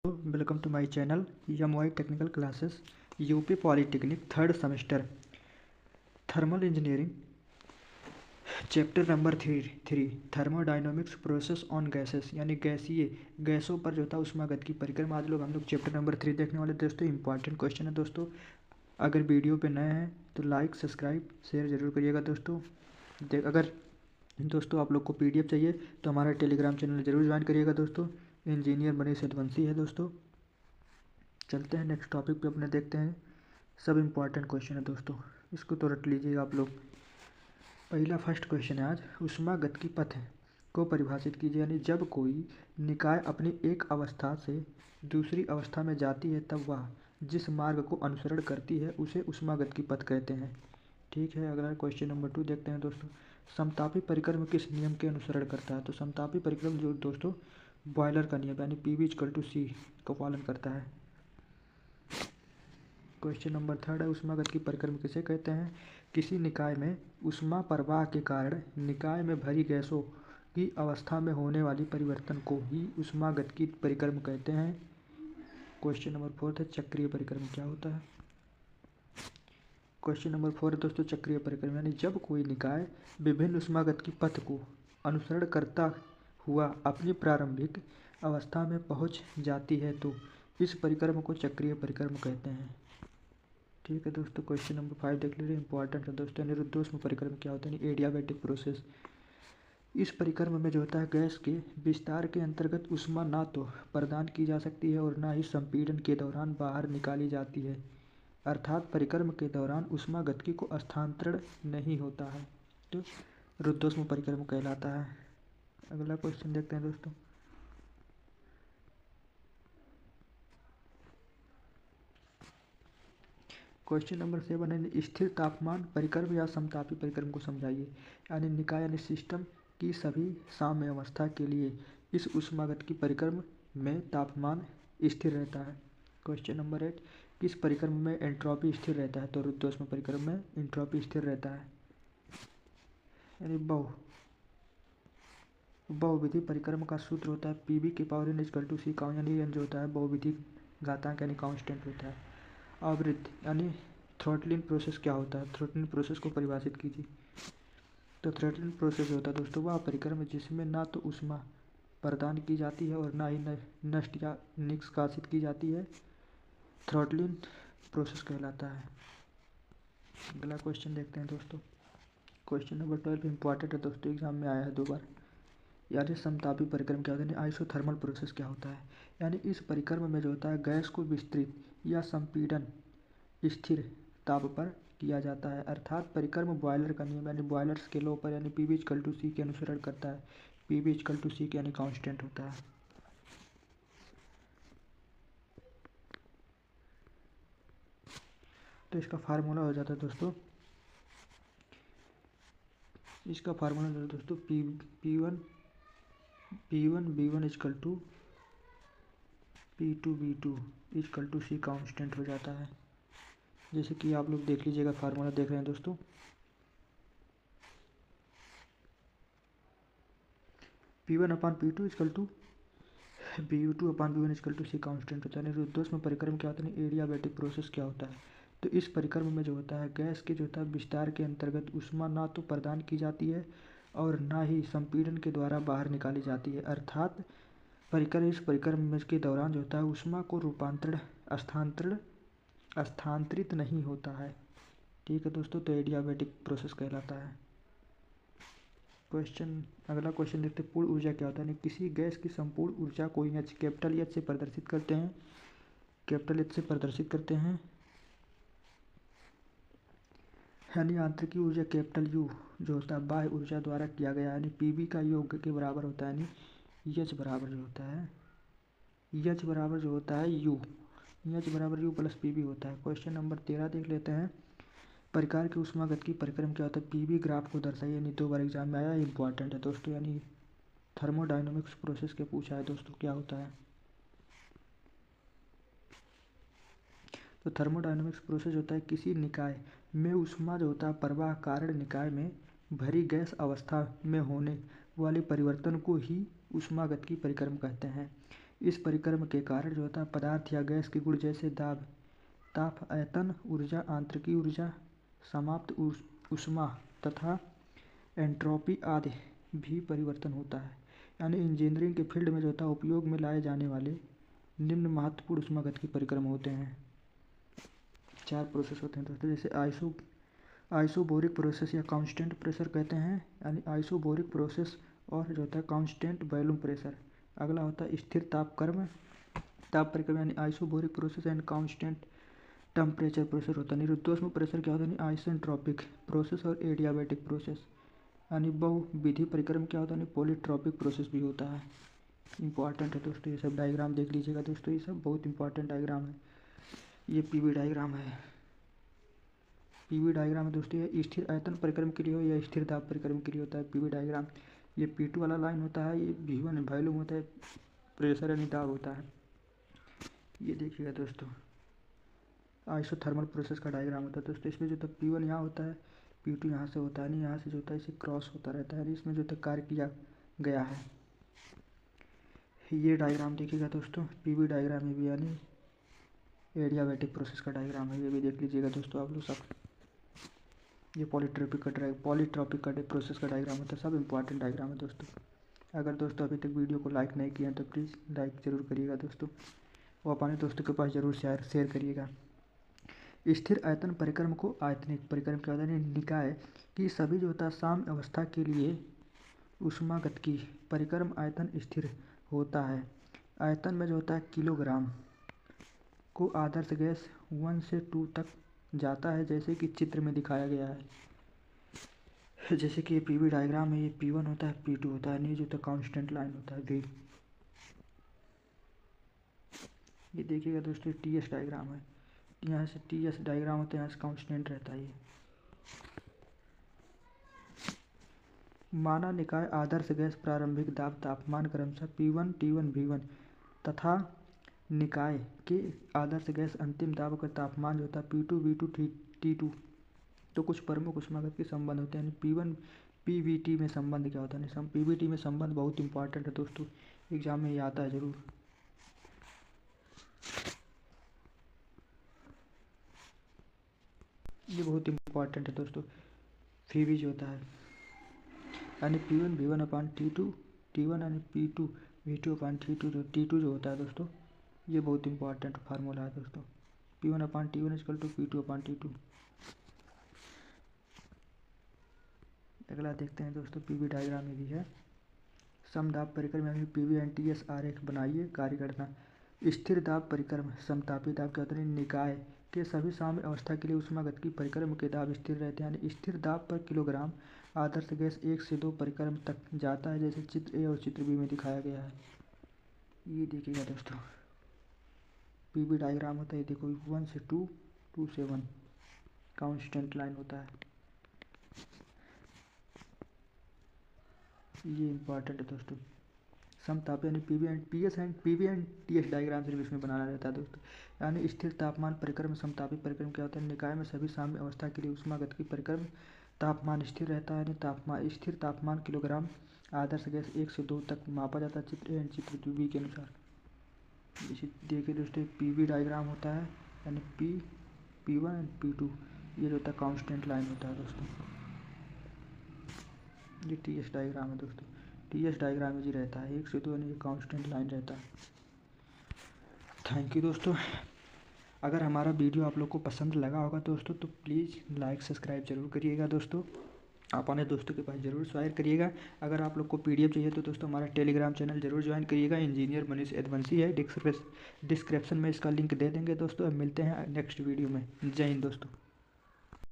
Welcome to my channel YMY technical classes UP polytechnic third semester thermal engineering chapter number 3 thermodynamics process on gases यानी गैसों पर जो था उष्मागत की परिक्रमा। आज हम लोग चैप्टर नंबर 3 देखने वाले दोस्तों। इंपॉर्टेंट क्वेश्चन है दोस्तों। अगर वीडियो पे नए हैं तो लाइक सब्सक्राइब शेयर जरूर करिएगा दोस्तों। अगर दोस्तों आप लोग को PDF चाहिए तो हमारा टेलीग्राम चैनल जरूर ज्वाइन करिएगा दोस्तों। इंजीनियर मनीष यदुवंशी है दोस्तों। चलते हैं नेक्स्ट टॉपिक पे अपने देखते हैं। सब इम्पॉर्टेंट क्वेश्चन है दोस्तों, इसको तो रट लीजिएगा आप लोग। पहला फर्स्ट क्वेश्चन है आज, उष्मागत की पथ को परिभाषित कीजिए। यानी जब कोई निकाय अपनी एक अवस्था से दूसरी अवस्था में जाती है तब वह जिस मार्ग को अनुसरण करती है उसे उष्मागत की पथ कहते हैं। ठीक है, अगला क्वेश्चन नंबर 2 देखते हैं दोस्तों। समतापी परिक्रम किस नियम के अनुसरण करता है? तो समतापी परिक्रम जो दोस्तों बॉयलर का नियम यानी PV=C को पालन करता है। क्वेश्चन नंबर 3 है, उष्मागत की परिक्रम किसे कहते हैं? किसी निकाय में उष्मा प्रवाह के कारण निकाय में भरी गैसों की अवस्था में होने वाली परिवर्तन को ही उष्मागत की परिक्रम कहते हैं। क्वेश्चन नंबर 4 है, चक्रीय परिक्रम क्या होता है? क्वेश्चन नंबर 4 है दोस्तों, चक्रीय परिक्रम यानी जब कोई निकाय विभिन्न उष्मागत की पथ को अनुसरण करता हुआ अपनी प्रारंभिक अवस्था में पहुंच जाती है तो इस परिक्रम को चक्रीय परिक्रम कहते हैं। ठीक है दोस्तों, क्वेश्चन नंबर 5 देख लीजिए। इंपॉर्टेंट है दोस्तों। रुद्धोष्म परिक्रम क्या होता है? Adiabatic process. इस परिक्रम में जो होता है गैस के विस्तार के अंतर्गत उष्मा ना तो प्रदान की जा सकती है और ना ही संपीड़न के दौरान बाहर निकाली जाती है, अर्थात परिक्रम के दौरान उष्मागतिकी को स्थानांतरण नहीं होता है, तो रुद्धोष्म परिक्रम कहलाता है। अगला क्वेश्चन देखते हैं दोस्तों। क्वेश्चन नंबर 7 है, स्थिर तापमान परिक्रम या समतापी परिक्रम को समझाइए। यानी निकाय यानी सिस्टम की सभी साम्य अवस्था के लिए इस उष्मागत की परिक्रम में तापमान स्थिर रहता है। क्वेश्चन नंबर 8, किस परिक्रम में एंट्रोपी स्थिर रहता है? तो रुद्धोष्म परिक्रम में एंट्रोपी स्थिर रहता है। यानी बहुविधि परिक्रम का सूत्र होता है PV/N = C, यानी N जो होता है बहुविधि घातांक यानी कांस्टेंट होता है। आवृत्ति यानी थ्रॉटलिंग प्रोसेस क्या होता है? थ्रॉटलिंग प्रोसेस को परिभाषित कीजिए। तो थ्रॉटलिंग प्रोसेस होता है दोस्तों वह परिक्रम जिसमें ना तो उष्मा प्रदान की जाती है और ना ही नष्ट या निष्कासित की जाती है, थ्रॉटलिंग प्रोसेस कहलाता है। अगला क्वेश्चन देखते हैं दोस्तों। क्वेश्चन नंबर 12 इंपॉर्टेंट है दोस्तों, एग्जाम में आया है 2 बार। यानी समतापी परिक्रम क्या होता है? आइसोथर्मल प्रोसेस क्या होता है? यानी इस परिक्रम में जो होता है गैस को विस्तृत या संपीड़न स्थिर ताप पर किया जाता है, अर्थात परिक्रम बॉयलर का नियम यानी बॉयलर के लॉ पर यानी PV=C के अनुसरण करता है। PV=C के यानी कांस्टेंट होता है। तो इसका फार्मूला हो जाता है दोस्तों, इसका फार्मूला जो है दोस्तों P1 B1 = P2 B2 = C constant हो जाता है। जैसे कि आप लोग देख लीजिएगा, फार्मूला देख रहे हैं दोस्तों। P1/P2 = Bu2/B1 = C कांस्टेंट होता है। रुद्धोष्म परिक्रम क्या होता है? एडियाबैटिक प्रोसेस क्या होता है? तो इस परिक्रम में जो होता है गैस के जो होता है विस्तार के अंतर्गत उष्मा ना तो प्रदान की जाती है और ना ही संपीड़न के द्वारा बाहर निकाली जाती है, अर्थात इस परिक्रम के दौरान जो होता है उष्मा को स्थानांतरित नहीं होता है। ठीक है दोस्तों, तो एडियाबैटिक प्रोसेस कहलाता है। अगला क्वेश्चन देखते हैं, पूर्ण ऊर्जा क्या होता है? किसी गैस की संपूर्ण ऊर्जा को H से प्रदर्शित करते हैं। यानी आंतरिक ऊर्जा U जो होता है बाह्य ऊर्जा द्वारा किया गया, यानी PV का योग के बराबर होता है। यानी H बराबर जो होता है U + PV होता है। क्वेश्चन नंबर 13 देख लेते हैं। प्रकार की उष्मागत की परिक्रम क्या होता है? PV ग्राफ को दर्शाइए। यानी 2 बार एग्जाम में आया, इंपॉर्टेंट है दोस्तों। यानी थर्मोडायनामिक्स प्रोसेस के पूछा है दोस्तों, क्या होता है? तो थर्मोडायनामिक्स प्रोसेस होता है किसी निकाय में उष्मा जो होता है प्रवाह कारण निकाय में भरी गैस अवस्था में होने वाले परिवर्तन को ही उष्मागत की परिक्रम कहते हैं। इस परिक्रम के कारण जो होता है पदार्थ या गैस की गुण जैसे दाब, ताप, आयतन, ऊर्जा, आंतरिकी ऊर्जा, समाप्त ऊष्मा तथा एंट्रोपी आदि भी परिवर्तन होता है। यानी इंजीनियरिंग के फील्ड में जो होता है उपयोग में लाए जाने वाले निम्न महत्वपूर्ण ऊष्मागत की परिक्रम होते हैं। 4 प्रोसेस होते हैं दोस्तों, जैसे आइसोबोरिक प्रोसेस या कांस्टेंट प्रेशर कहते हैं, यानी आइसोबोरिक प्रोसेस और जो होता है कांस्टेंट वॉल्यूम प्रेशर। अगला होता है स्थिर ताप परिक्रम यानी isobaric process and constant temperature process होता है। निरुद्ध प्रेशर क्या होता है, आइसेंट्रोपिक प्रोसेस और एडियाबैटिक प्रोसेस। यानी बहुविधि परिक्रम क्या होता है, पॉलीट्रॉपिक प्रोसेस भी होता है। इंपॉर्टेंट है दोस्तों, ये सब डायग्राम देख लीजिएगा दोस्तों, ये सब बहुत इंपॉर्टेंट डायग्राम है। ये पीवी डायग्राम है, पीवी डायग्राम है दोस्तों, ये स्थिर आयतन परिक्रम के लिए हो या स्थिर दाब परिक्रम के लिए होता है पीवी डायग्राम। ये P2 वाला लाइन होता है, ये V1 वॉल्यूम होता है, प्रेशर यानी दाब होता है। ये देखिएगा दोस्तों आइसोथर्मल प्रोसेस का डायग्राम होता है दोस्तों। इसमें जो तो P1 यहाँ होता है, P2 यहाँ से होता है, नहीं यहाँ से जो होता है इसे क्रॉस होता रहता है, इसमें जो तो कार्य किया गया है। ये डायग्राम देखिएगा दोस्तों, पीवी डायग्राम ये भी यानी एडियाबैटिक प्रोसेस का डायग्राम है, ये भी देख लीजिएगा दोस्तों आप लोग सब। ये पॉलीट्रॉपिक का प्रोसेस का डायग्राम होता है। सब इंपॉर्टेंट डायग्राम है दोस्तों। अगर दोस्तों अभी तक वीडियो को लाइक नहीं किया तो प्लीज़ लाइक ज़रूर करिएगा दोस्तों, और अपने दोस्तों के पास ज़रूर शेयर करिएगा। स्थिर आयतन परिक्रम को आयतनिक परिक्रम क्या होता है, निकाय की सभी जो होता है साम्य अवस्था के लिए ऊष्मागतिकी परिक्रम आयतन स्थिर होता है। आयतन में जो होता है किलोग्राम को आदर्श गैस 1 से 2 तक जाता है, जैसे कि चित्र में दिखाया गया है। जैसे कि ये पीवी डायग्राम है, ये P1 होता है, P2 होता है, नहीं जो तो कांस्टेंट लाइन होता है V। ये देखिएगा दोस्तों TS डायग्राम है, यहाँ से TS डायग्राम होता है, यहाँ से कांस्टेंट रहता है। ये माना निकाय आदर्श गैस प्रारंभिक दाब तापमान क्रमशः P1 T1 V1 तथा निकाय के आदर्श गैस अंतिम दाब का तापमान जो होता है P2 V2 T2। तो कुछ प्रमुख ऊष्मागत के संबंध होते हैं। P1 PVT में संबंध क्या होता है, PVT में संबंध बहुत इंपॉर्टेंट है दोस्तों, एग्जाम में ये आता है जरूर। ये बहुत इंपॉर्टेंट है दोस्तों। PV जो होता है यानी P1 V1 अपान T2 T1 यानी P2 V2 अपान T2 जो होता है दोस्तों, ये बहुत इंपॉर्टेंट फार्मूला है दोस्तों। P1 upon T1 equal to P2 upon T2। अगला देखते हैं दोस्तों, पीवी डायग्राम में भी है। समदाब परिक्रम यानी पीवी एंड TS आरेख बनाइए। कार्य करना स्थिर दाब परिक्रम समतापी दाब के होते हैं, निकाय के सभी साम्य अवस्था के लिए ऊष्मागतिकी परिक्रम के दाब स्थिर रहते हैं, यानी स्थिर दाब पर किलोग्राम आदर्श गैस 1 से 2 परिक्रम तक जाता है, जैसे चित्र ए और चित्र बी में दिखाया गया है। ये देखिएगा दोस्तों पीवी डायग्राम होता है, देखो 1 से 2 2 से 1 कांस्टेंट लाइन होता है। ये इंपॉर्टेंट है दोस्तों। समताप यानी पीवी एंड TS डायग्राम सिर्फ इसमें बनाना रहता है दोस्तों। यानी स्थिर तापमान परिक्रम समतापी परिक्रम क्या होता है, निकाय में सभी साम्य अवस्था के लिए ऊष्मागतिकी परिक्रम तापमान स्थिर रहता है, यानी स्थिर तापमान किलोग्राम आदर्श गैस 1 से 2 तक मापा जाता है, चित्र ए एंड चित्र बी के अनुसार। इसे देखिए दोस्तों पीवी डायग्राम होता है, यानी P1 एंड P2 ये जो होता है कांस्टेंट लाइन होता है दोस्तों। ये TS डायग्राम है दोस्तों, TS डायग्राम में जी रहता है 1 से 2 यानी ये कांस्टेंट लाइन रहता है। थैंक यू दोस्तों। अगर हमारा वीडियो आप लोग को पसंद लगा होगा दोस्तों तो प्लीज़ लाइक सब्सक्राइब जरूर करिएगा दोस्तों, आप अपने दोस्तों के पास ज़रूर शेयर करिएगा। अगर आप लोग को PDF चाहिए तो दोस्तों हमारा टेलीग्राम चैनल जरूर ज्वाइन करिएगा, इंजीनियर मनीष यदुवंशी है, डिस्क्रिप्शन में इसका लिंक दे देंगे दोस्तों। अब मिलते हैं नेक्स्ट वीडियो में। जय हिंद दोस्तों।